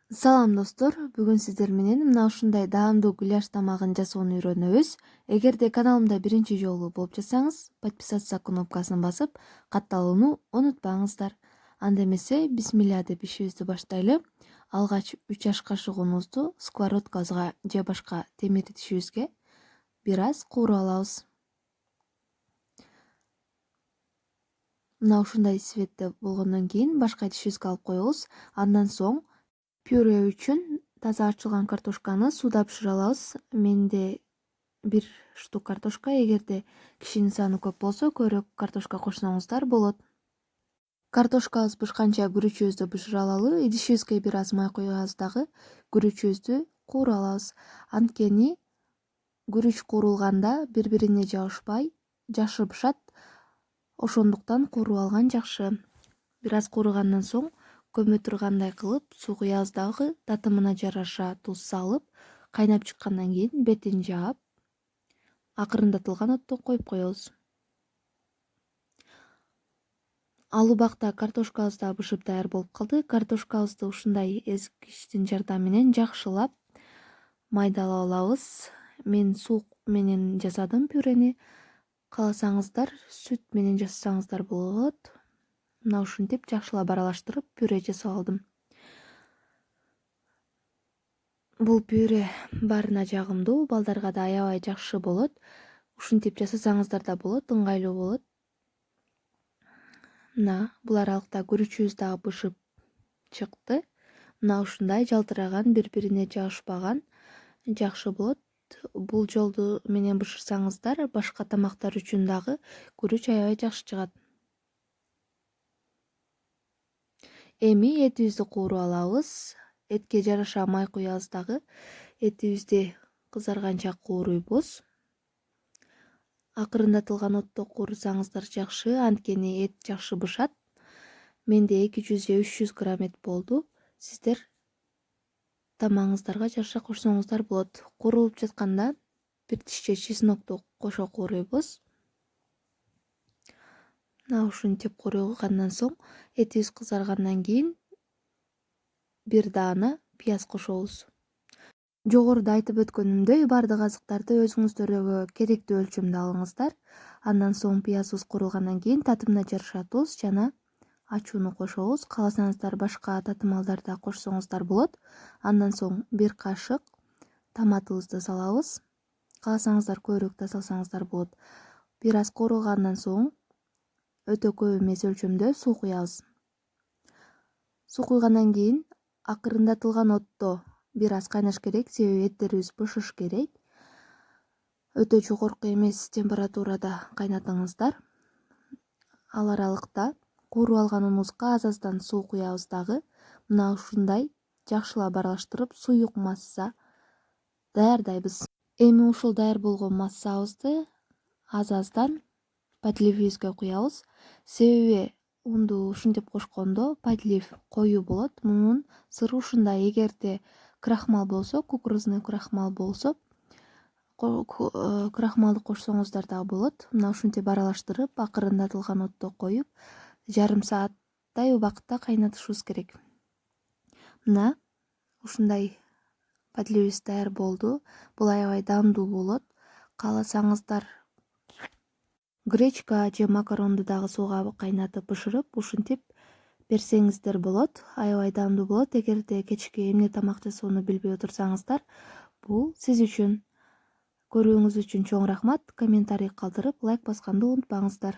Салам достор, бүгүн сиздер менен мына ушундай даамдуу гуляш тамагын жасоону үйрөнөбүз. Эгерде каналымда биринчи жолу болуп жатсаңыз, подписаться кнопкасын басып, катталууну унутпаңыздар. Анда эмесе, бисмилля деп ишибизди баштайлы. Алгач 3 аш кашык унубузду сковородкабызга же башка темир тишибизге бир аз кууруп алабыз. Мына ушундай цветте болгондон кийин башка тишибизге алып коебуз. Андан соң пюре үчүн таза ачылган картошканы сууда бышыра алабыз. Менде 1 штук картошка, эгерде кишинин саны көп болсо, көбүрөөк картошка кошсоңуздар болот. Картошкабыз бышканча күрүчүбүздү бышыра алалы. Идишибизге бир аз май коебуз дагы күрүчүбүздү кууруп алабыз. Анткени күрүч куурулганда бири-бирине жабышпай жакшы бышат. Ошондуктан кууруп алган жакшы. Бир аз кууругандан соң көмө тургандай кылып суу куябыз дагы, татымына жараша туз салып, кайнап чыккандан кийин бетин жаап, акырындатылган отто коюп коебуз. Ал убакта картошкабыз да бышып даяр болуп калды. Картошкабызды ушундай эзгичтин жардамы менен жакшылап майдалап алабыз. Мен суу менен жасадым пюрени. Кааласаңыздар сүт менен жасасаңыздар болот. Мына ушинтип жакшылап аралаштырып пюре жасап алдым. Бул пюре баарына жагымдуу, балдарга да аябай жакшы болот. Ушинтип жасасаңыздар да болот, ыңгайлуу болот. Мына бул аралыкта күрүчүбүз дагы бышып чыкты. Мына ушундай жалтыраган, бири-бирине жабышпаган жакшы болот. Бул жолду менен бышырсаңыздар, башка тамактар үчүн дагы күрүч аябай жакшы чыгат. Эми этибизди кууруп алабыз. Этке жараша май куябыз дагы. Этибизди кызарганча кууруйбуз. Акырындатылган отто куурусаңыздар жакшы, анткени эт жакшы бышат. Менде 200 же 300 грамм эт болду. Сиздер тамагыңыздарга жараша кошсоңуздар болот. Куурулуп жатканда бир тишче чеснокту кошо кууруйбуз. Мына ушинтип кууругандан соң этибиз кызаргандан кийин бир даана пияз кошобуз. Жогоруда айтып өткөнүмдөй, бардык азыктарды өзүңүздөргө керектүү өлчөмдө алыңыздар. Андан соң пиязыбыз куурулгандан кийин татымына жараша туз жана ачууну кошобуз. Кааласаңыздар башка татымалдар да кошсоңуздар болот. Андан соң 1 кашык томатыбызды салабыз. Кааласаңыздар көбүрөөк да салсаңыздар болот. Бир аз куурулгандан соң өтө көп эмес өлчөмдө суу куябыз. Суу куйгандан кийин акырындатылган отто бир аз кайнаш керек, себеби эттерибиз бышыш керек. Өтө жогорку эмес температурада кайнатыңыздар. Ал аралыкта кууруп алган унубузга аз-аздан суу куябыз дагы. Мына ушундай жакшылап аралаштырып, суюк масса даярдайбыз. Эми ушул даяр болгон массабызды аз-аздан подливибизге куябыз. Себеби унду ушинтип кошкондо подлив коюу болот. Мунун сыры ушундай: эгерде крахмал болсо, кукурузный крахмал болсо, крахмалды кошсоңуздар дагы болот. Мына ушинтип аралаштырып, акырындатылган отто коюп, жарым сааттай убакытта кайнатышыбыз керек. Мына ушундай подливибиз даяр болду. Бул аябай даамдуу болот. Кааласаңыздар гречка же макаронду дагы сууга кайнатып бышырып, ушинтип берсеңиздер болот. Аябай даамдуу болот. Эгерде кечки эмне тамак жасоону билбей отурсаңыздар, бул сиз үчүн. Көрүүңүз үчүн чоң рахмат. Комментарий калтырып, лайк басканды унутпаңыздар.